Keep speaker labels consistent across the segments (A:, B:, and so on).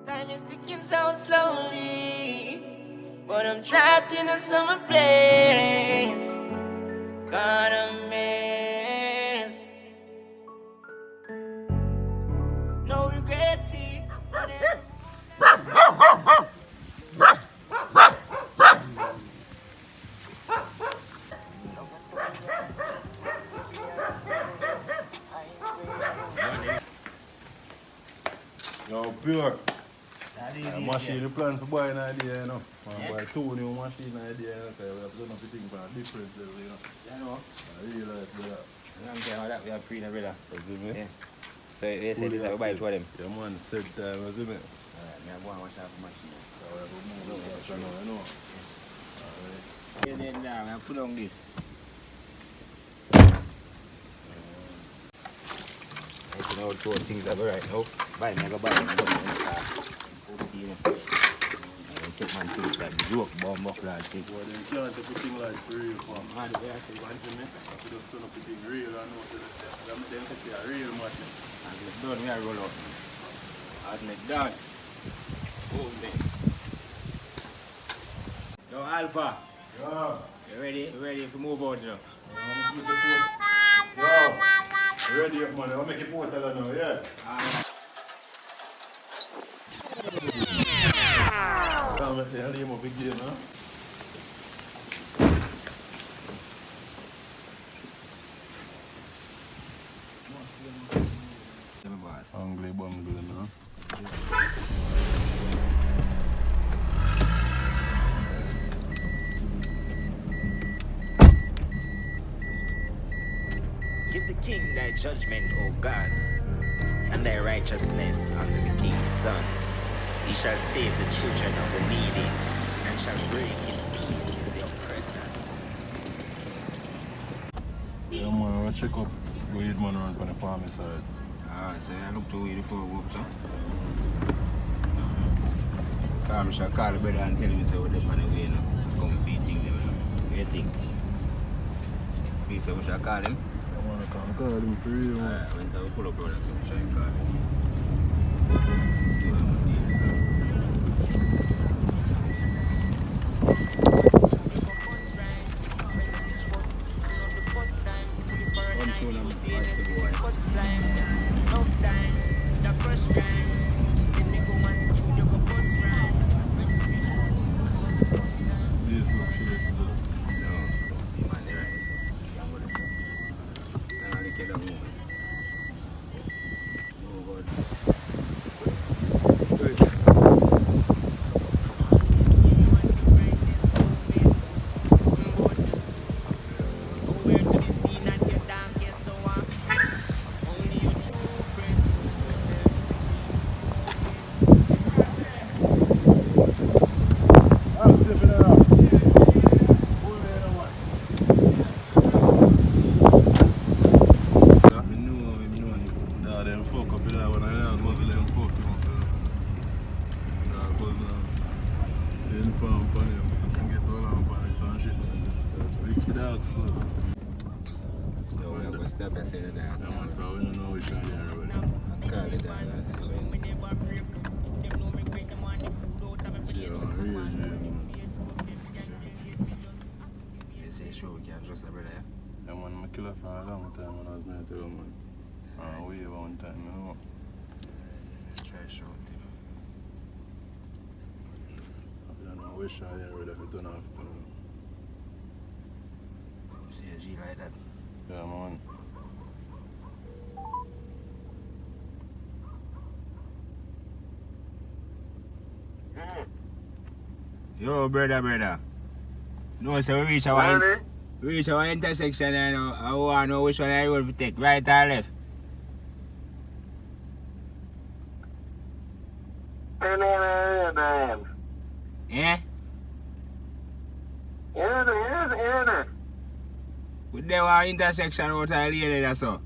A: Time is ticking so slowly, but I'm trapped in a summer place. Gonna miss. No regrets, see.
B: Yo, pure. Machine, the plan for buying an idea, you know. Buy 2 new machines idea, so we have to do nothing for a different level, you know.
C: Yeah, no.
B: I really like that.
C: I'm saying how that we have free the brother.
B: Yeah.
C: So you say this is like we buy 2 of them?
B: Yeah, man, set time, isn't it?
C: Alright, I go and wash off the machine.
B: So we have to move that now, you know. Alright.
C: Yeah, then now, I put on this. I can all 2 things that right now. Buy me, I go buy them. Take man things like joke, bomb up like thing.
B: Well, then you can't take a thing like real, fam.
C: Man, the way I say,
B: One thing, you just turn up the thing real and know that them say a real machine.
C: and it's done, we are roll out. Hard neck down. Oh, nice. Yo, Alpha.
B: Yeah.
C: You ready? You ready to move out now?
B: Yo, ready up, man. I'll make it portal now, yeah?
C: Alright.
B: Can't make the hell of a big game, huh? Hungry bungalow, no?
D: Give the king thy judgment, O God, and thy righteousness unto the king's son. He shall save the children of the needy, and shall break in pieces the oppressors.
B: Yeah, man, I'll check up weed man around on the farm side.
C: Alright, so I look to weed before I walk, so. I shall call the brother and tell him say what they're on the way now. Come feed thing them, what do you think? Please, so we shall call him.
B: I want to come call him for real, man.
C: Alright, when we pull up brother, so we shall call him. See what I'm going to do. Stop and say that.
B: Yeah, man, because we don't know which one you're really.
C: I call it down and see when.
B: Yeah, real dream.
C: They say sure we can trust the brother, yeah?
B: Yeah, man, I kill her for a long time when I was going to tell man. We one time, you know.
C: Try show it, you know.
B: I don't know which one you're really turn off.
C: See a G like that.
B: Yeah, man.
C: Yo, brother. No, so we reach our intersection and I want to know which one I will take, right or left? Yeah? With them one intersection out of lane there, so.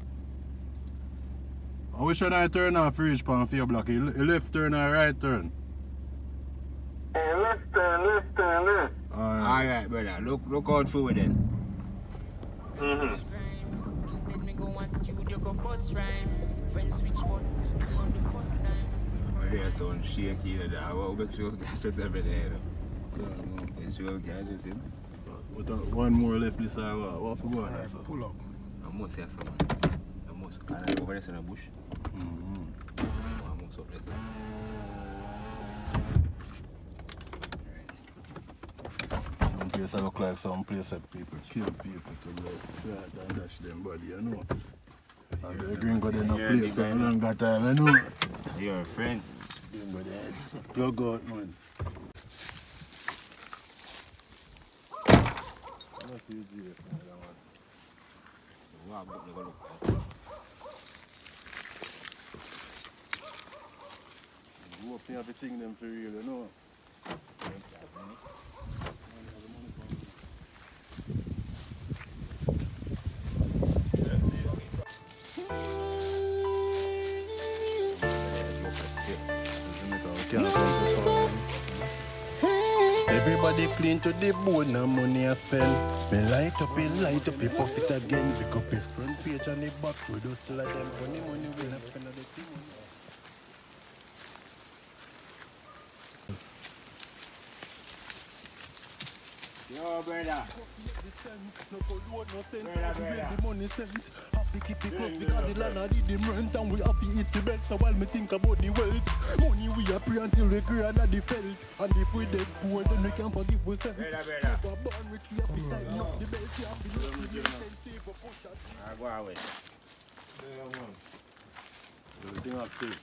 B: Which one I turn off reach pan for your block? You left turn or right turn?
E: Left turn.
C: Alright, brother. Look out for it then. there sound shaky, you know. I want to make sure that's just every day, you know.
B: Yeah, man.
C: You sure can just see?
B: But one more left this hour. What for going on?
E: Pull up.
C: I must say something. I must. Can I go over there in the bush? I must up there.
B: Some place I look like some place that people kill people to like flat and dash them body, you know. And the gringo they not play for a longer time, you know.
C: You're a friend.
B: Gringo they plug out, man. Not easy, man.
C: Wow, I'm going to look.
B: You hope you have to think them for real, you know.
E: Everybody clean to the bone, no money I spend. Me light up, puff it again. Pick up the front page and the back road, hustle of them. Funny money we not spend on the thing.
C: Yo, brother.
E: No cold load, no sense.
C: Brother.
E: The money sent. Have to keep it close because the landlord did them rent and we have to eat the bed. So while me think about the wealth, money we are pray until we cry under the felt. And if we dead poor, then we can forgive ourselves.
C: Brother.
E: For born with we have to tighten up the belt. You have to look the belt and save a push up.
C: I go away.
B: Everything active.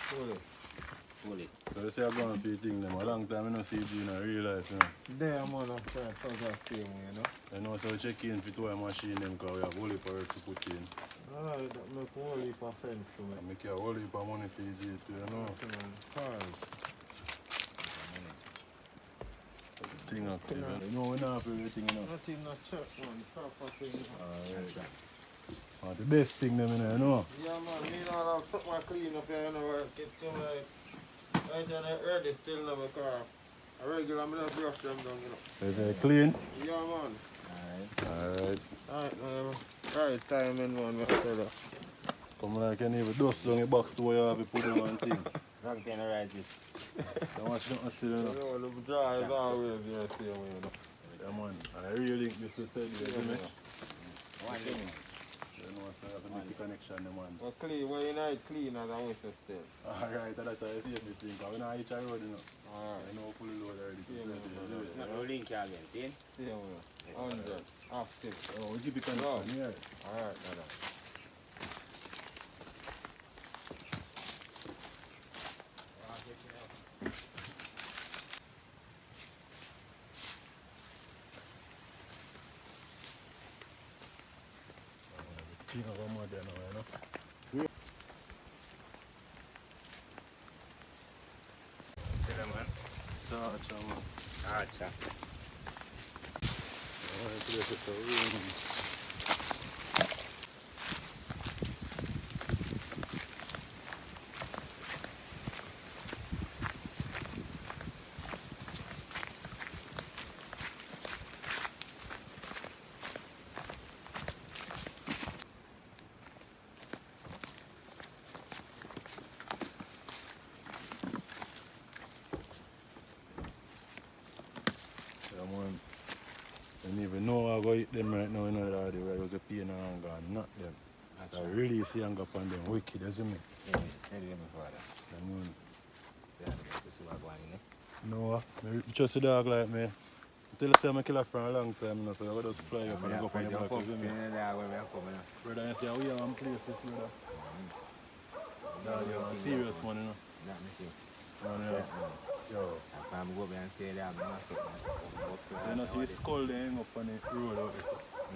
C: Fully.
B: So you say I'm going for thing them. A long time I don't see you in real life, you know.
F: There, man, I'm trying to film, you know.
B: I know, so check in for toy machine them because we have whole heap of work to put in.
F: That make a whole heap of sense to me.
B: I make you a whole heap of money for you too, you know.
F: Cars.
B: Thing active. You know we don't have everything, you know.
F: Nothing not check, man. Proper thing.
B: Alright. The best thing them, you know.
F: Yeah, man, me not have put my clean up here, you know, get them like, right on the ready still in my car. I regular, I'm gonna brush them down, you know.
B: Is it clean?
F: Yeah, man.
B: Alright.
F: Alright, man. Right timing, man, my brother.
B: Come like you need to dust down the box to where you have to put them on thing.
C: Wrong thing to write it.
B: Don't watch nothing still, you know.
F: You know, the drive always there, same way, you know.
B: Yeah, man. I really think this will set you, you know.
C: One thing.
B: You know, so you have to make the connection, man.
F: But clean, when you know it's clean as I wish to still.
B: Alright, that's how you see everything. Because we don't each road, you know.
F: Alright.
B: I know fully load already.
F: Yeah, man.
C: Not no link again, then.
F: Same way. 100. Half still.
B: Oh, we keep the connection, yeah.
F: Alright, brother.
B: King of a mother now, you know.
C: Tell them, man.
B: Touch, man.
C: Acha.
B: Alright, place it for real. Man. I don't even know how to eat them right now, you know, that they were pain and anger and not them. I really see anger upon them wicked, isn't it?
C: Yeah, said them before that.
B: I mean,
C: Yeah, this is what I'm going,
B: no, I trust a dog like me. Until I say I'm a killer for a long time, you know, so I just fly up and go up on your back, isn't it? Brother, you see how we are on place this, brother. Dog, you're a serious one, you know.
C: That me see.
B: Man, yeah. Yo.
C: I'm going to go and say that, I'm not so
B: You know, see his skull they hang up on the road out there.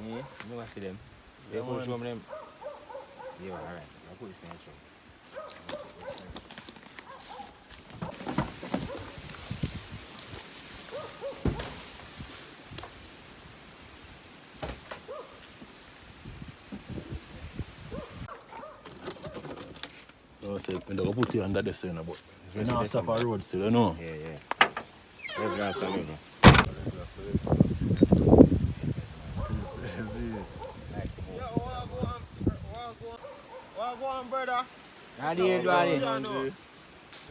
C: yeah, you want to see them. They
B: Yeah,
C: put
B: man.
C: show me them. Yeah, alright. I'll put this thing in show.
B: So I said, I'm going to put it under the scene, but if you not stop a road still, you know.
C: Yeah, yeah. Regular time, bro.
F: What go on, brother?
C: How do you do it?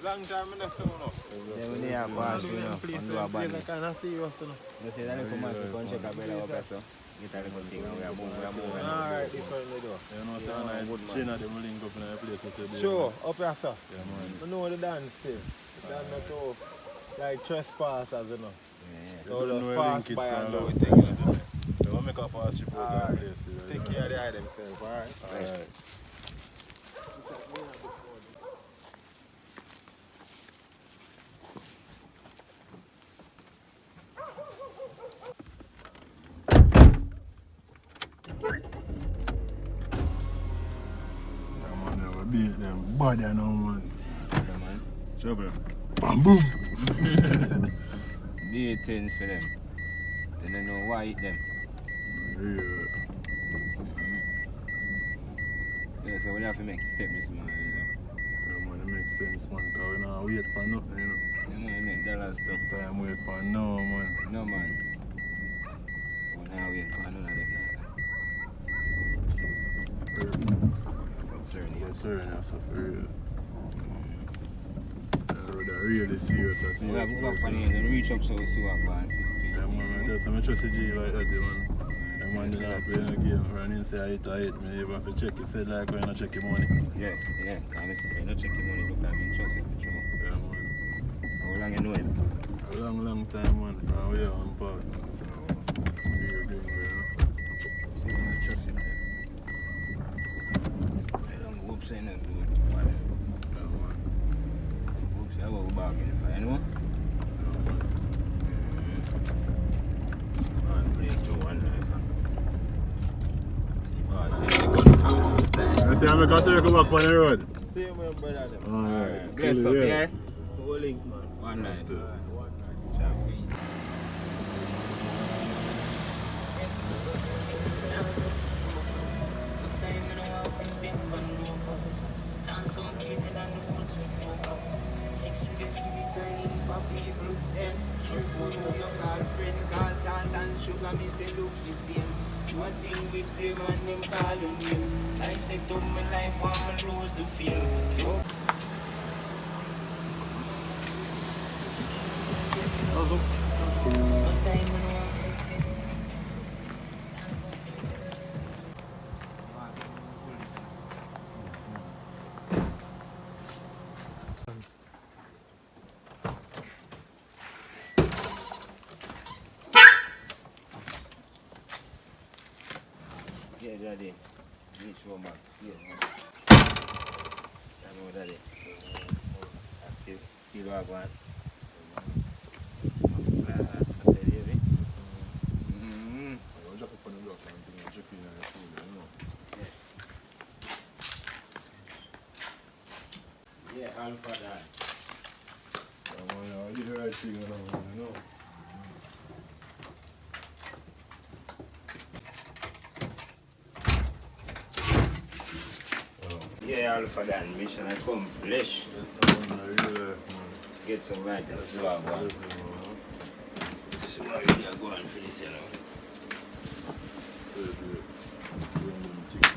F: Long time I never know.
C: Yeah, we need a pass, you know, and do a band.
F: It's kind of serious, you know.
C: You see that little man to come check a brother up there, so get a little thing and we are moving.
F: Alright, this one we do.
B: You know, so I Gina them link up in a place to say
F: Sure, up here, sir.
B: Yeah, man.
F: You know the dance still. The dance not so, like trespassers, you know.
C: Yeah.
F: So
B: You don't
F: just
B: know
F: pass
B: link it,
F: by and
B: so
F: do it, you know.
B: They will make a fast trip out that place.
F: Take care of the eye themselves, alright?
B: Alright. Yeah, man, they will beat them body now, man.
C: Yeah, man. Trouble.
B: Bam, boom.
C: Be twins for them. They don't know why eat them.
B: Yeah.
C: Yeah, so we have to make a step this man, you know.
B: Yeah, man, it makes sense, man, because we don't wait for nothing, you know.
C: You know, we make dollars too.
B: Time wait for no, man.
C: No, man. We now wait for none of them like that. Journey.
B: Yes, sir, that's for real. They're really serious, I see.
C: We have to go up on here and reach up so we see what going
B: Yeah, man, I just trust the G like that, man. The man did not play no game, run inside it or hit me, you have to check his head like when you check your money.
C: Yeah, yeah. I'm say, no check your money, look like me trust him, true.
B: Yeah, man.
C: How long you know him?
B: A long time, man, from where I'm part. Bigger game, you know.
C: So you don't trust him then. I don't hope say no good, man.
B: Yeah, man.
C: Hope say about we bargain for anyone.
B: Yeah, man.
C: Man, play to one life, huh? Oh, see, they come from his style.
B: I say I'm going to circle back on the road.
F: Same way, brother. them.
B: Alright.
C: Bless up here.
F: Whole link, man.
C: One night.
F: One night.
C: Champion.
D: One thing with them and them call on him. I said to my life, I'm lose the feel.
C: Yeah, daddy. Reach home back. Yeah, man. I know daddy. Active. Feel what I want. I said, hear me?
B: I'll drop up on the block and bring a drip in and food, you know.
C: Yeah, alfa dad.
B: Yeah, man, I did the right thing, you know.
C: Yeah, alfa dad. Mission accomplished.
B: Yes, man, I really like, man.
C: Get some right and swag, man.
B: Definitely, man.
C: So I really are going for this, you know.
B: Very good. Doing them things,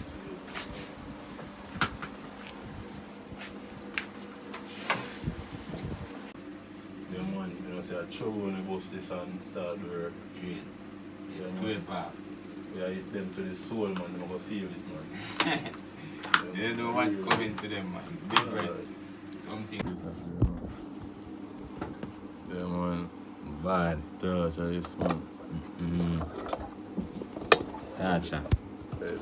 B: yeah. Yeah, man, you know, say I trouble when we bust this and start the work.
C: Train. It's
B: Yeah,
C: great,
B: man.
C: pal.
B: We are hit them to the soul, man. They're going to feel it, man.
C: They don't know what's coming to them, man. Different.
B: Alright.
C: Something.
B: Yeah, man. Bad touch of this, man.
C: Gotcha.
B: Baby.